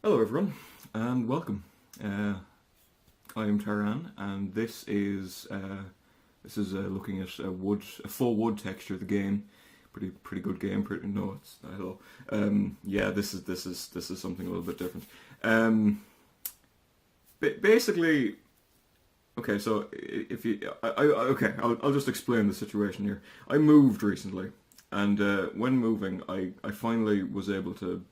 Hello everyone, and welcome. I'm Tiran, and this is looking at a full wood texture of the game. Pretty good game. No, it's not at all. Yeah, this is something a little bit different. Basically, okay. So if you, okay, I'll just explain the situation here. I moved recently, and when moving, I finally was able to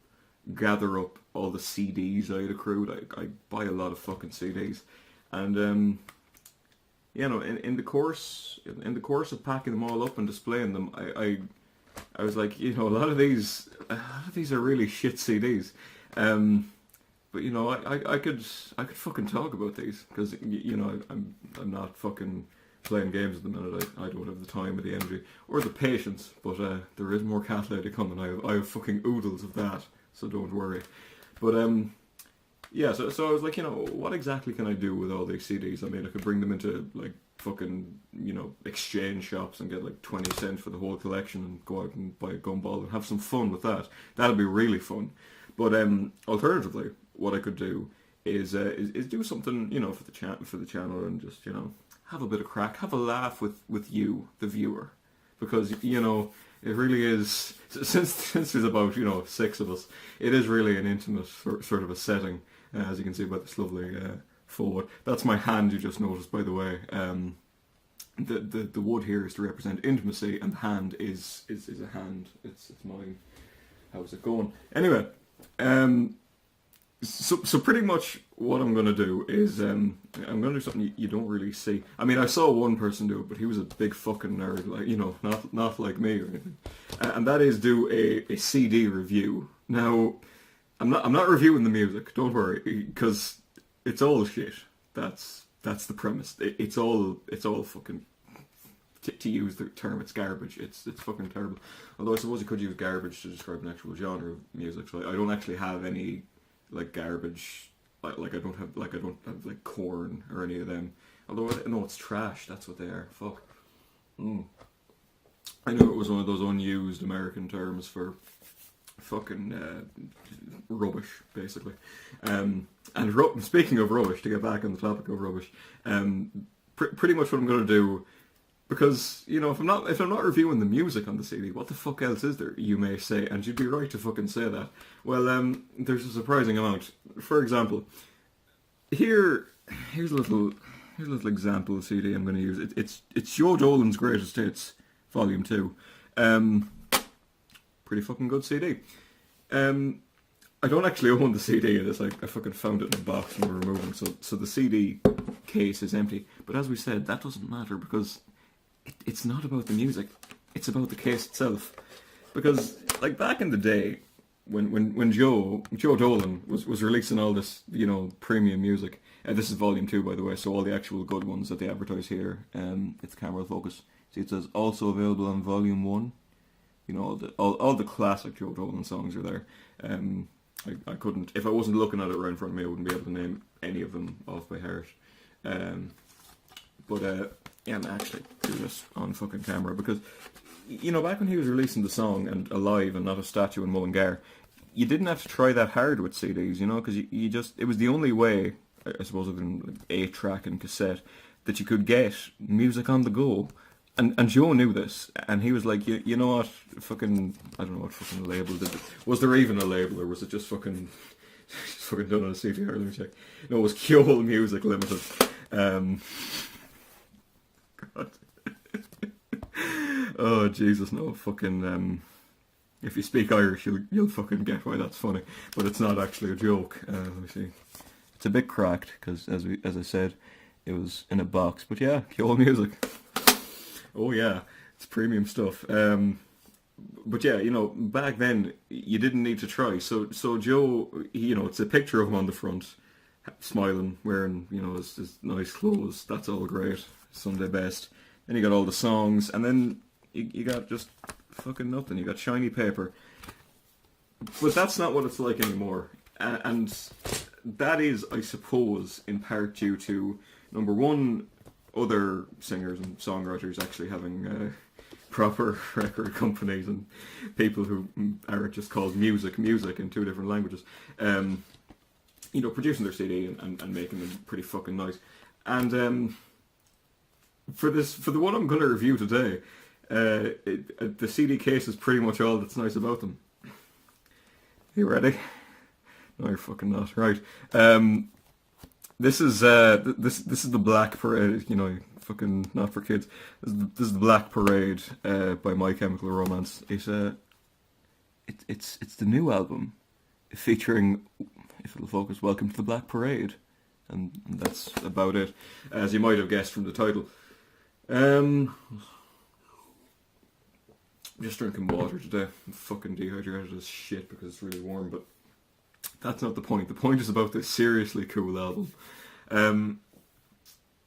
gather up all the CDs I had accrued. I buy a lot of fucking CDs, and in the course of packing them all up and displaying them, I was like, a lot of these are really shit CDs. But I could fucking talk about these because I'm not fucking playing games at the minute. I don't have the time or the energy or the patience. But there is more cat lady coming. I have fucking oodles of that. So don't worry. But yeah, so I was like, what exactly can I do with all these CDs? I mean, I could bring them into like fucking, exchange shops and get like 20 cents for the whole collection and go out and buy a gumball and have some fun with that. That'd be really fun. But alternatively, what I could do is do something, for the channel and just, have a bit of crack, have a laugh with you, the viewer. Because, it really is, since there's about, 6 of us, it is really an intimate sort of a setting, as you can see by this lovely forward. That's my hand you just noticed, by the way. The wood here is to represent intimacy, and the hand is a hand. It's mine. How's it going? Anyway, so pretty much what I'm going to do is I'm going to do something you don't really see. I mean, I saw one person do it, but he was a big fucking nerd, like, not like me or anything. And that is do a CD review. Now, I'm not reviewing the music, don't worry, because it's all shit. That's the premise. It's all fucking, to use the term, it's garbage. It's fucking terrible. Although I suppose you could use garbage to describe an actual genre of music. So I don't actually have any like garbage, like I don't have like corn or any of them. Although no, it's trash. That's what they are. Fuck. I knew it was one of those unused American terms for fucking rubbish, basically. And speaking of rubbish, to get back on the topic of rubbish, pretty much what I'm going to do. Because, if I'm not reviewing the music on the CD, what the fuck else is there, you may say, and you'd be right to fucking say that. Well, there's a surprising amount. For example, here's a little example CD I'm going to use. It's Joe Dolan's Greatest Hits, Volume 2. Pretty fucking good CD. I don't actually own the CD of this. I fucking found it in a box and we're removing, so the CD case is empty. But as we said, that doesn't matter because it's not about the music, it's about the case itself. Because, like, back in the day, when Joe Dolan was releasing all this, premium music, this is volume 2, by the way, so all the actual good ones that they advertise here, it's camera focus. See, it says also available on volume 1. All the classic Joe Dolan songs are there. I couldn't, if I wasn't looking at it right in front of me, I wouldn't be able to name any of them off by heart. But yeah, I'm actually do this on fucking camera because, back when he was releasing the song and alive and not a statue in Mullingar, you didn't have to try that hard with CDs, because you just, it was the only way, I suppose, other than like 8-track and cassette, that you could get music on the go. And Joe knew this, and he was like, you know what, fucking, I don't know what fucking label did it. Was there even a label, or was it just fucking done on a CD? Let me check. No, it was Kyohl Music Limited. God. Oh Jesus, no, fucking. If you speak Irish, you'll fucking get why that's funny, but it's not actually a joke. Let me see. It's a bit cracked because, as I said, it was in a box. But yeah, Kyohl Music. Oh yeah, it's premium stuff. But yeah, back then you didn't need to try. So Joe, it's a picture of him on the front, smiling, wearing, his nice clothes. That's all great. Sunday best. Then you got all the songs, and then you got just fucking nothing. You got shiny paper. But that's not what it's like anymore. And that is, I suppose, in part due to, number one, other singers and songwriters actually having proper record companies and people who are just called music in 2 different languages. producing their CD and making them pretty fucking nice. And for the one I'm going to review today, the CD case is pretty much all that's nice about them. You ready? No, you're fucking not. Right. This is the Black Parade. Fucking not for kids. This is the Black Parade by My Chemical Romance. It's the new album featuring, if it'll focus, Welcome to the Black Parade, and that's about it, as you might have guessed from the title. I'm just drinking water today. I'm fucking dehydrated as shit because it's really warm, but that's not the point. The point is about this seriously cool album.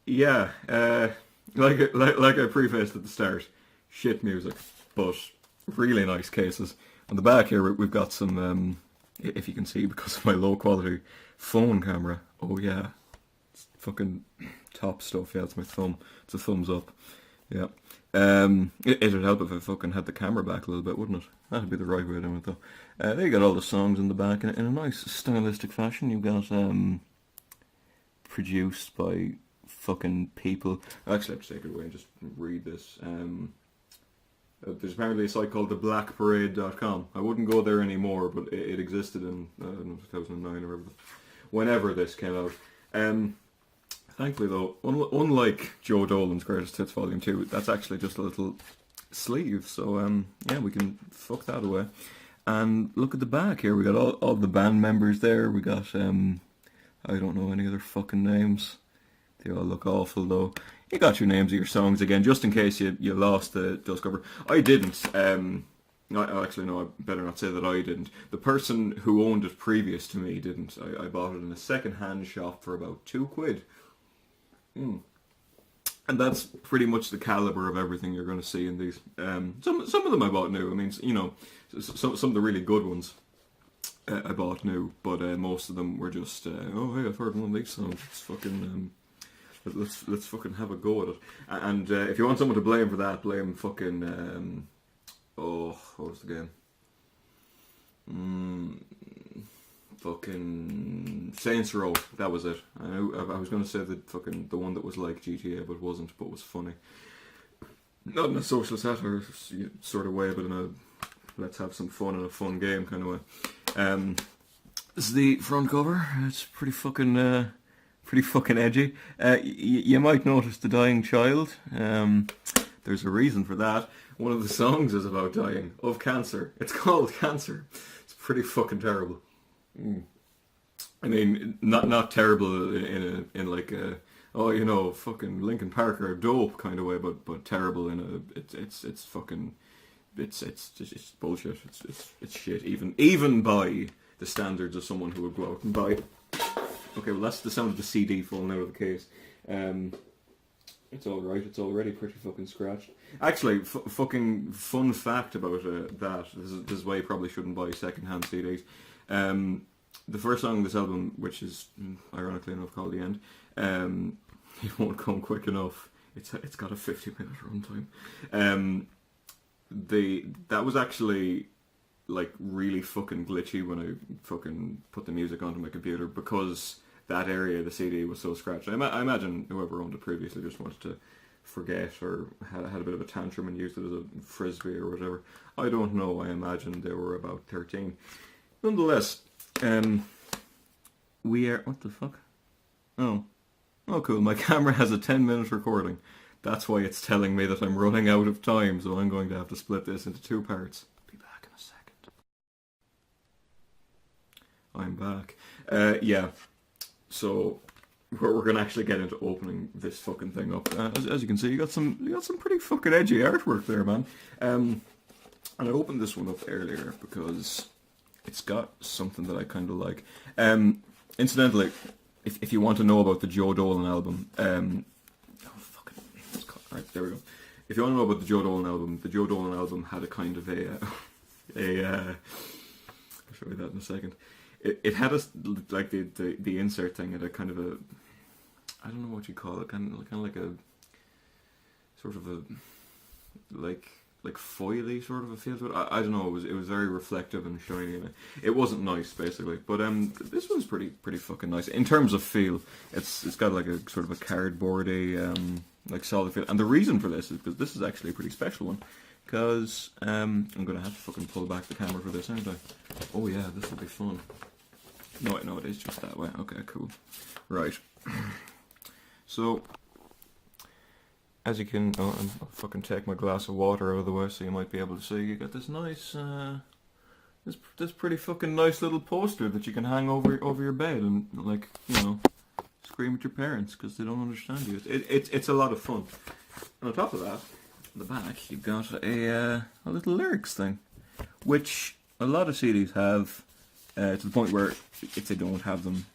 Like I prefaced at the start, shit music, but really nice cases. On the back here, we've got some, if you can see because of my low quality phone camera. Oh yeah, it's fucking top stuff. Yeah, it's my thumb. It's a thumbs up. Yeah. It'd help if I fucking had the camera back a little bit, wouldn't it? That'd be the right way to do it, though. There you got all the songs in the back in a nice stylistic fashion. You've got produced by fucking people. Actually, I have to take it away and just read this. There's apparently a site called theblackparade.com. I wouldn't go there anymore, but it existed in 2009 or whenever this came out. Thankfully though, unlike Joe Dolan's Greatest Hits Volume 2, that's actually just a little sleeve, so yeah, we can fuck that away. And look at the back here, we got all the band members there, we got, I don't know any other fucking names, they all look awful though. You got your names of your songs again, just in case you lost the dust cover. I didn't, actually no, I better not say that I didn't. The person who owned it previous to me didn't. I bought it in a second-hand shop for about £2. And that's pretty much the caliber of everything you're going to see in these. Some of them I bought new. I mean, some of the really good ones I bought new, but most of them were just oh hey, I've heard one of these songs. It's fucking let's fucking have a go at it. And if you want someone to blame for that, blame fucking what was the game? Fucking Saints Row, that was it. I was going to say the one that was like GTA but wasn't, but was funny. Not in a social satire sort of way, but in a let's have some fun in a fun game kind of way. This is the front cover. It's pretty fucking edgy. You might notice the dying child. There's a reason for that. One of the songs is about dying of cancer. It's called Cancer. It's pretty fucking terrible. I mean, not terrible in like a fucking Linkin Park or dope kind of way, but terrible in a it's fucking it's bullshit. It's shit even by the standards of someone who would go out and buy it. Okay, well that's the sound of the CD falling out of the case. It's all right. It's already pretty fucking scratched. Actually, fucking fun fact about that. This is why you probably shouldn't buy second-hand CDs. The first song of this album, which is ironically enough called The End, it won't come quick enough. It's got a 50-minute runtime. That was actually like really fucking glitchy when I fucking put the music onto my computer because that area of the CD was so scratched. I imagine whoever owned it previously just wanted to forget or had a bit of a tantrum and used it as a frisbee or whatever. I don't know. I imagine they were about 13. Nonetheless, we are... What the fuck? Oh, cool. My camera has a 10-minute recording. That's why it's telling me that I'm running out of time, so I'm going to have to split this into 2 parts. Be back in a second. I'm back. Yeah. So we're going to actually get into opening this fucking thing up. As you can see, you got some pretty fucking edgy artwork there, man. And I opened this one up earlier because it's got something that I kind of like. Incidentally, if you want to know about the Joe Dolan album, right, there we go. If you want to know about the Joe Dolan album had a kind of I'll show you that in a second. It had like the insert thing had a kind of a, I don't know what you call it, kind of like a sort of a like like foily sort of a feel to it. I don't know. It was very reflective and shiny. And it wasn't nice, basically. But this one's pretty fucking nice in terms of feel. It's got like a sort of a cardboardy like solid feel. And the reason for this is because this is actually a pretty special one. Because I'm gonna have to fucking pull back the camera for this, aren't I? Oh yeah, this will be fun. No, it is just that way. Okay, cool. Right. So, as you can, I'll fucking take my glass of water out of the way so you might be able to see. You got this nice, this pretty fucking nice little poster that you can hang over your bed and, like, you know, scream at your parents because they don't understand you. It's a lot of fun. And on top of that, on the back, you've got a little lyrics thing, which a lot of CDs have, to the point where if they don't have them,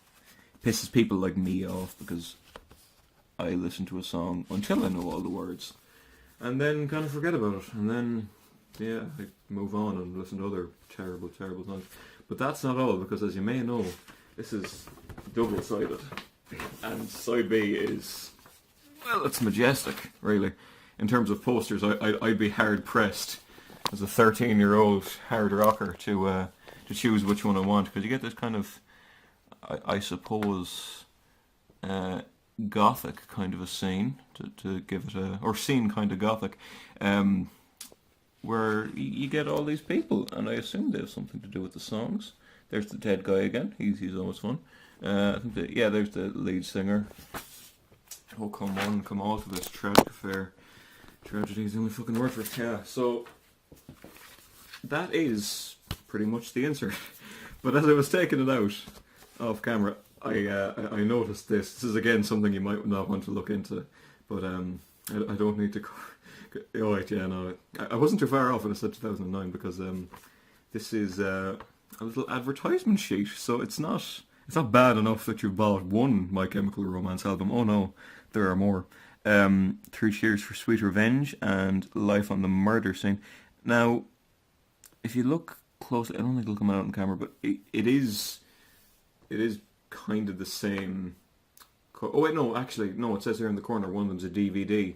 it pisses people like me off because I listen to a song until I know all the words, and then kind of forget about it, and then, yeah, I move on and listen to other terrible songs. But that's not all, because as you may know, this is double-sided, and side B is, well, it's majestic, really. In terms of posters, I'd be hard-pressed as a 13-year-old hard rocker to choose which one I want, because you get this kind of, I suppose, gothic kind of a scene to give it a, or scene kind of gothic, where you get all these people, and I assume they have something to do with the songs. There's the dead guy again. He's always fun. I think there's the lead singer. Oh, come on to this tragic affair. Tragedy is the only fucking word for it. Yeah. So that is pretty much the insert. But as I was taking it out off camera, I noticed this. This is again something you might not want to look into, but I don't need to. Oh wait, yeah, no, I wasn't too far off when I said 2009 because this is a little advertisement sheet. So it's not bad enough that you've bought one My Chemical Romance album. Oh no, there are more. 3 Cheers for Sweet Revenge and Life on the Murder Scene. Now, if you look closely, I don't think it'll come out on camera, but it is kind of the same. Oh wait, no, actually, no. It says here in the corner one of them's a DVD.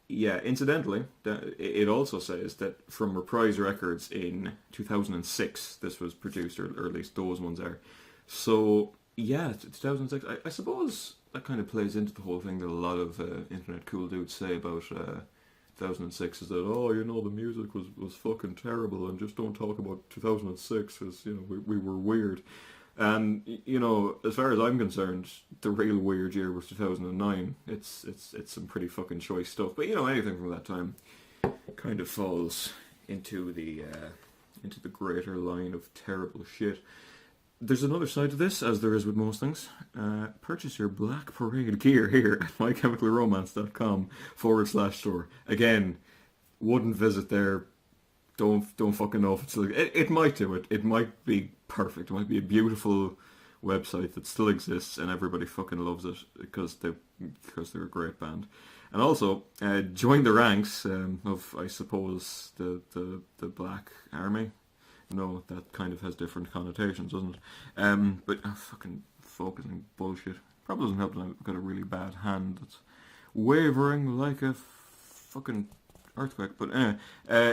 Yeah. Incidentally, it also says that from Reprise Records in 2006, this was produced, or at least those ones are. So yeah, 2006. I suppose that kind of plays into the whole thing that a lot of internet cool dudes say about 2006 is that, oh, you know, the music was fucking terrible and just don't talk about 2006 because, you know, we were weird. And, you know, as far as I'm concerned, the real weird year was 2009. It's some pretty fucking choice stuff. But, you know, anything from that time kind of falls into the greater line of terrible shit. There's another side to this, as there is with most things. Purchase your Black Parade gear here at mychemicalromance.com/store. Again, wouldn't visit there. Don't fucking know if it's like it might do it. It might be perfect. It might be a beautiful website that still exists and everybody fucking loves it because they're a great band. And also join the ranks of, I suppose, the Black Army. No, that kind of has different connotations, doesn't it? But fucking focusing bullshit. Probably doesn't help that I've got a really bad hand that's wavering like a fucking earthquake. But yeah,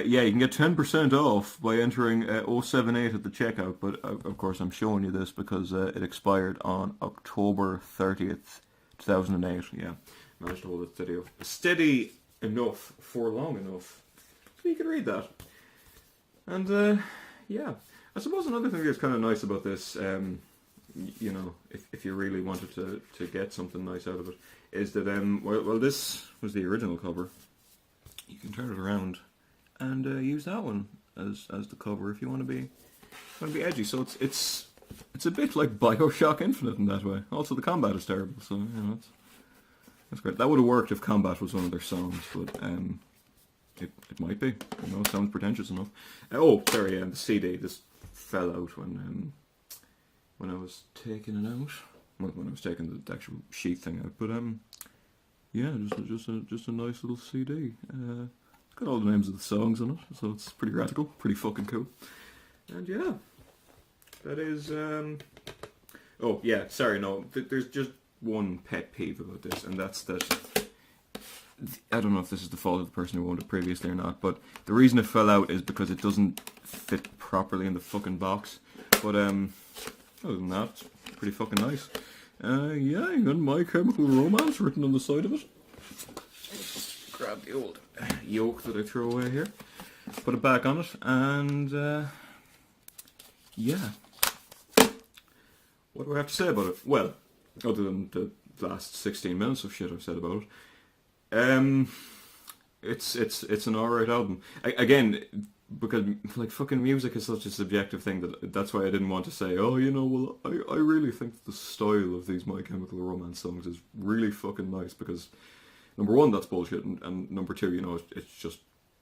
you can get 10% off by entering 078 at the checkout. But of course, I'm showing you this because it expired on October 30th, 2008. Yeah, managed to hold it steady enough for long enough so you can read that. And yeah, I suppose another thing that's kind of nice about this, you know, if you really wanted to get something nice out of it, is that well, this was the original cover. You can turn it around and use that one as the cover if you want to be edgy. So it's a bit like BioShock Infinite in that way. Also, the combat is terrible, so you know that's great. That would have worked if Combat was one of their songs, but it might be. You know, it sounds pretentious enough. Oh, sorry, the CD just fell out when I was taking it out. When I was taking the actual sheet thing out. But yeah, just a nice little CD. It's got all the names of the songs on it, so it's pretty radical, pretty fucking cool. And yeah, that is. Oh yeah, sorry, no. There's just one pet peeve about this, and that's that. I don't know if this is the fault of the person who owned it previously or not, but the reason it fell out is because it doesn't fit properly in the fucking box. But other than that, it's pretty fucking nice. Yeah, you got My Chemical Romance written on the side of it. Grab the old yoke that I threw away here, put it back on it, and yeah. What do I have to say about it? Well, other than the last 16 minutes of shit I've said about it, it's an alright album. Again, because like fucking music is such a subjective thing that's why I didn't want to say, oh, you know, well, I really think the style of these My Chemical Romance songs is really fucking nice, because number one, that's bullshit, and number two, you know, it's just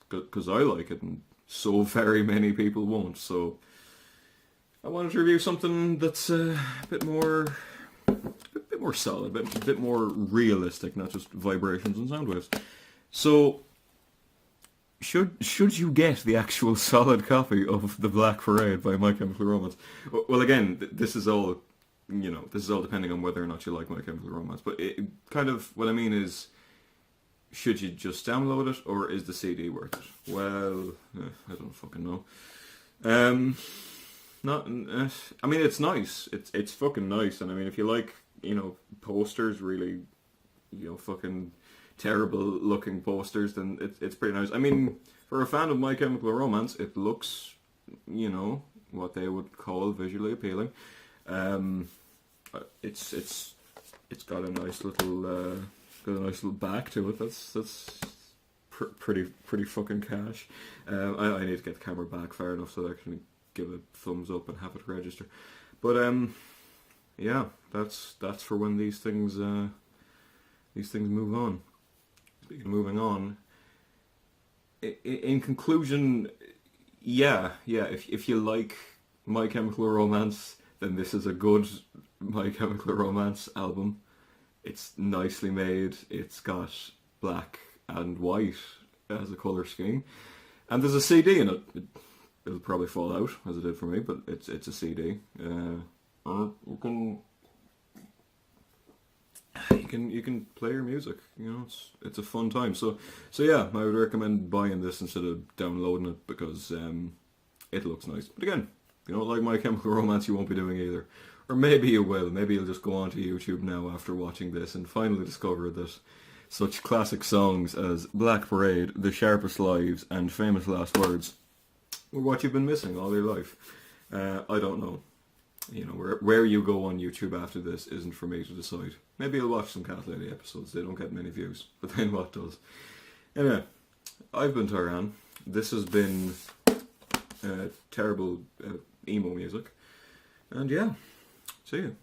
because I like it and so very many people won't. So I wanted to review something that's a bit more solid, a bit more realistic, not just vibrations and sound waves. So, should you get the actual solid copy of The Black Parade by My Chemical Romance? Well, again, this is all, you know, this is all depending on whether or not you like My Chemical Romance. But it kind of, what I mean is, should you just download it, or is the CD worth it? Well, I don't fucking know. I mean, it's nice. It's fucking nice, and I mean, if you like, you know, posters, really, you know, fucking terrible looking posters, then it's pretty nice. I mean, for a fan of My Chemical Romance, it looks, you know, what they would call visually appealing. It's got a nice little back to it. That's pretty fucking cash. I need to get the camera back far enough so that I can give a thumbs up and have it register. But yeah, that's for when these things move on. Speaking of moving on, in conclusion, yeah, if you like My Chemical Romance, then this is a good My Chemical Romance album. It's nicely made. It's got black and white as a colour scheme, and there's a CD in it. It'll probably fall out, as it did for me, but it's a CD. You can play your music. You know, it's a fun time. So yeah, I would recommend buying this instead of downloading it, because it looks nice. But again, if you don't like My Chemical Romance, you won't be doing either. Or maybe you will. Maybe you'll just go onto YouTube now after watching this and finally discover that such classic songs as Black Parade, The Sharpest Lives, and Famous Last Words were what you've been missing all your life. I don't know. You know, where you go on YouTube after this isn't for me to decide. Maybe I'll watch some Cat Lady episodes. They don't get many views, but then what does? Anyway, I've been Tiran. This has been terrible emo music. And yeah, see you.